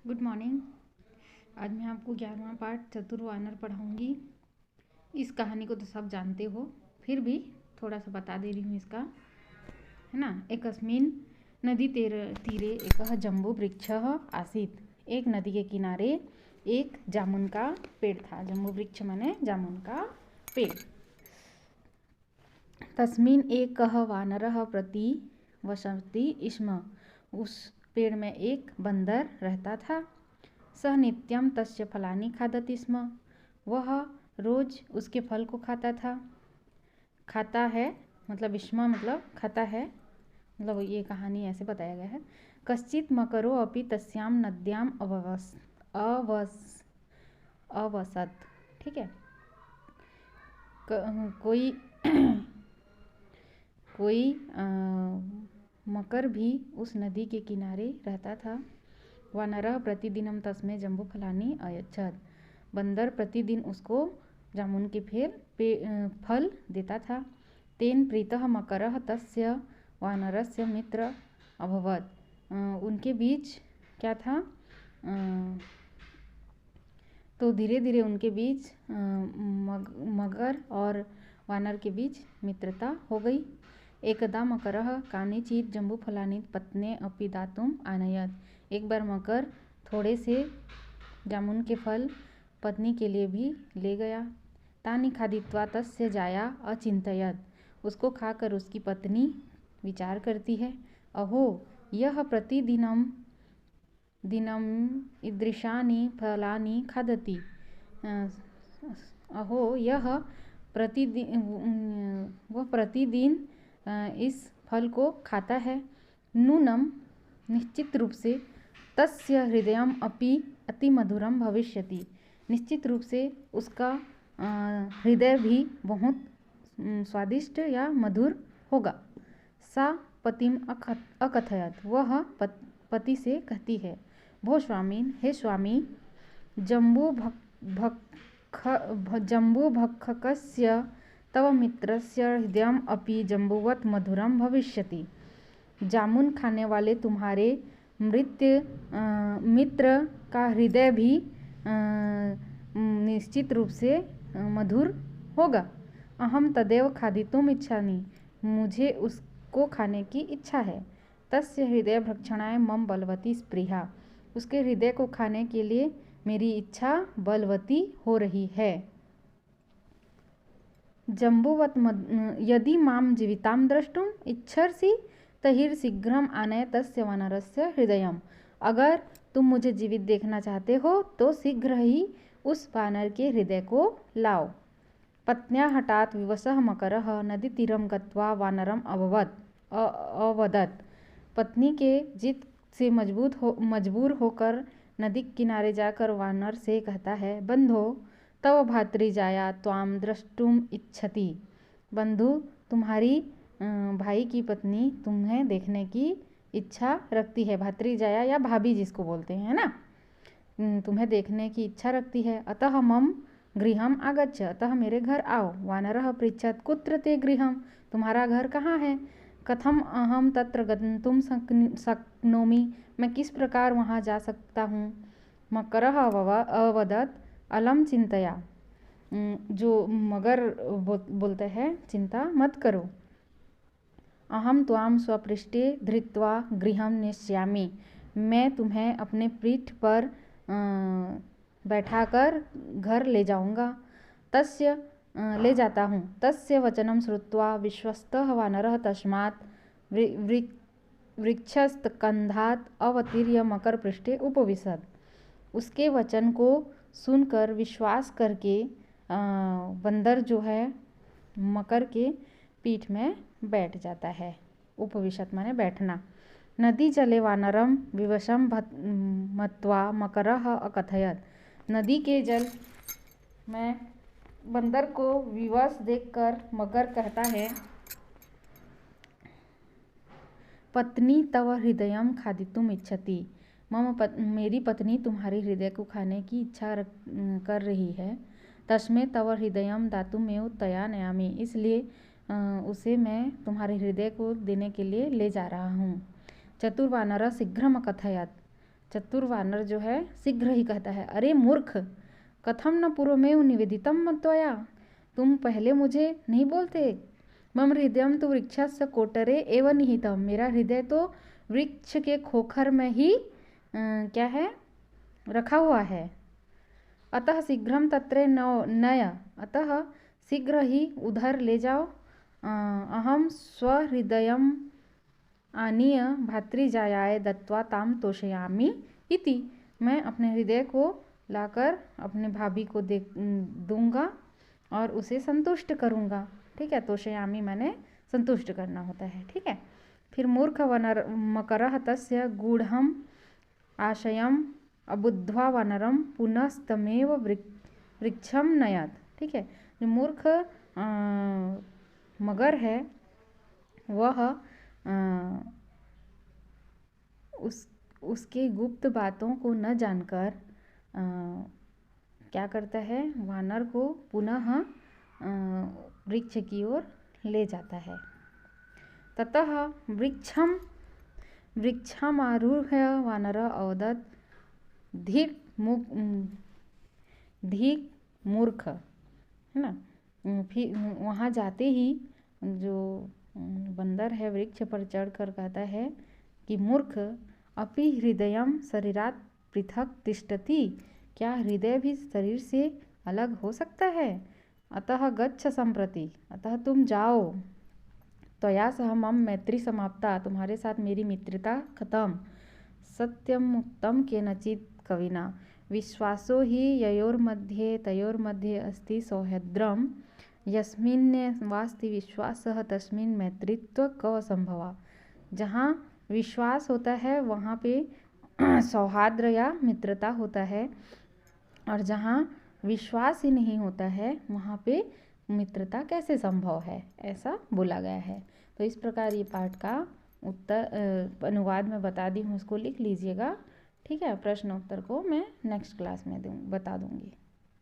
Good morning. आज मैं आपको 11वां पाठ चतुर्वानर पढ़ाऊँगी। इस कहानी को तो सब जानते हो, फिर भी थोड़ा सा बता दे रही हूँ इसका, है ना। एकस्मिन् नदी तीरे एकः जम्बू वृक्षः आसीत्। एक नदी के किनारे एक जामुन का पेड़ था। जम्बू वृक्ष माने जामुन का पेड़। तस्मिन् एकः वानरः प्रतिवसति स्म। उस पेड़ में एक बंदर रहता था। सह नित्यं तस्य फलानि खादति स्म। वह रोज उसके फल को खाता था। खाता है मतलब स्म मतलब खाता है, मतलब ये कहानी ऐसे बताया गया है। कश्चित् मकरो अपि तस्यां नद्याम् अवसत्। ठीक है। कोई मकर भी उस नदी के किनारे रहता था। वानरः प्रतिदिनं तस्मै जम्बूफलानि अयच्छत्। बंदर प्रतिदिन उसको जामुन के फल देता था। तेन प्रीतः मकरः तस्य वानरस्य मित्र अभवत्। उनके बीच क्या था, तो धीरे धीरे उनके बीच मगर और वानर के बीच मित्रता हो गई। एकदा मकरः कानिचित् जम्बूफलानि पत्ने अपि दातुम् आनयत्। एक बार मकर थोड़े से जामुन के फल पत्नी के लिए भी ले गया। तानि खादित्वा तस्य जाया अचिन्तयत्। उसको खाकर उसकी पत्नी विचार करती है, अहो यह प्रतिदिनं ईदृशानि फलानि खादति। अहो यह प्रतिदिन इस फल को खाता है। नूनं निश्चित रूप से तस्य हृदयम् अपि अति मधुरम भविष्यति। निश्चित रूप से उसका हृदय भी बहुत स्वादिष्ट या मधुर होगा। सा पतिम अकथयत। वह पति से कहती है, भो स्वामीन, हे स्वामी, जम्बूभक्षकस्य तव मित्रस्य हृदयम् अपि जम्बूवत् मधुरम भविष्यति। जामुन खाने वाले तुम्हारे मित्र का हृदय भी निश्चित रूप से मधुर होगा। अहम तदेव खादितुम् इच्छामि। मुझे उसको खाने की इच्छा है। तस्य हृदय भक्षणाय मम बलवती स्पृहा। उसके हृदय को खाने के लिए मेरी इच्छा बलवती हो रही है। जम्बूवत् यदि माम जीवितां द्रष्टुम इच्छसि तर्हि आनय तस्य वानरस्य हृदयम्। अगर तुम मुझे जीवित देखना चाहते हो तो शीघ्र ही उस वानर के हृदय को लाओ। पत्न्या हठात् विवशः मकरः नदीतीरं गत्वा वानरम् अवदत्। पत्नी के जिद से मजबूर होकर नदी किनारे जाकर वानर से कहता है, बंधो तव भातृजाया त्वाम द्रष्टुम इच्छति। बंधु, तुम्हारी भाई की पत्नी तुम्हें देखने की इच्छा रखती है। भातृजाया या भाभी जिसको बोलते हैं ना, तुम्हें देखने की इच्छा रखती है। अतः मम गृहम आगच्छ। अतः मेरे घर आओ। वानरः पृच्छत्, कुत्र ते गृहम। तुम्हारा घर कहाँ है। कथम अहम तत्र गन्तुम शक्नोमि। मैं किस प्रकार वहाँ जा सकता हूँ। मकरः अवदत्, अलम चिंतया। जो मगर बोलते हैं, चिंता मत करो। अहम त्वाम स्वपृष्ठे धृत्वा गृहं नेष्यामि। मैं तुम्हें अपने पीठ पर बैठाकर घर ले जाऊंगा। ले जाता हूँ। तस्य वचनं श्रुत्वा विश्वस्तः वानरः तस्मात् वृक्षस्कन्धात् अवतीर्य मकर पृष्ठे उपविशत्। उसके वचन को सुनकर विश्वास करके बंदर जो है मकर के पीठ में बैठ जाता है। उपविशत माने बैठना। नदी जले वानरम विवशम मत्वा मकरः अकथयत्। नदी के जल में बंदर को विवश देखकर मकर कहता है, पत्नी तव हृदयम खादितुम इच्छति। मेरी पत्नी तुम्हारी हृदय को खाने की इच्छा कर रही है। तस्मै तव हृदयम दातुमेव तया नयामि। इसलिए उसे मैं तुम्हारे हृदय को देने के लिए ले जा रहा हूँ। चतुर्वानरः शीघ्रम अकथयत्। चतुर वानर जो है शीघ्र ही कहता है, अरे मूर्ख, कथम न पूर्वमेव निवेदितम त्वया, तुम पहले मुझे नहीं बोलते। मम हृदयम तो वृक्षस्य कोटरे एव निहितम, मेरा हृदय तो वृक्ष के खोखर में ही क्या है, रखा हुआ है। अतः शीघ्रम तत्रे नय, अतः शीघ्र ही उधर ले जाओ। अहम स्वहृदयम आनीय भातृजायाय दत्वा ताम तोषयामि इति, मैं अपने हृदय को लाकर अपने भाभी को दूंगा और उसे संतुष्ट करूंगा। ठीक है, तोषयामि माने संतुष्ट करना होता है। ठीक है, फिर मूर्ख वनर मकरः तस्य गूढ़म आशयम अबुद्ध्वा वानरम पुनस्तमेव वृक्षम नयात। ठीक है, जो मूर्ख मगर है वह उसके गुप्त बातों को न जानकर क्या करता है, वानर को पुनः वृक्ष की ओर ले जाता है। ततः वृक्षमारूह्य वानरः अवदत्, धिक् मूर्ख, है ना। फिर वहाँ जाते ही जो बंदर है वृक्ष पर चढ़कर कहता है कि मूर्ख, अपि हृदयम शरीरात् पृथक तिष्ठति, क्या हृदय भी शरीर से अलग हो सकता है। अतः गच्छ सम्प्रति, अतः तुम जाओ। त्वया सह मम मैत्री समाप्ता, तुम्हारे साथ मेरी मित्रता खत्म। सत्यम मुक्तम केनचित् कविना, विश्वासो हि ययोर्मध्ये तयोर्मध्ये अस्ति सौहृद्रम, यस्मिन् वास्ति विश्वासः तस्मिन् मैत्रीत्व कव संभवा। जहाँ विश्वास होता है वहाँ पे सौहार्द या मित्रता होता है, और जहाँ विश्वास ही नहीं होता है वहाँ पे मित्रता कैसे संभव है, ऐसा बोला गया है। तो इस प्रकार ये पाठ का उत्तर अनुवाद में बता दी हूँ, उसको लिख लीजिएगा। ठीक है, प्रश्न उत्तर को मैं नेक्स्ट क्लास में बता दूँगी।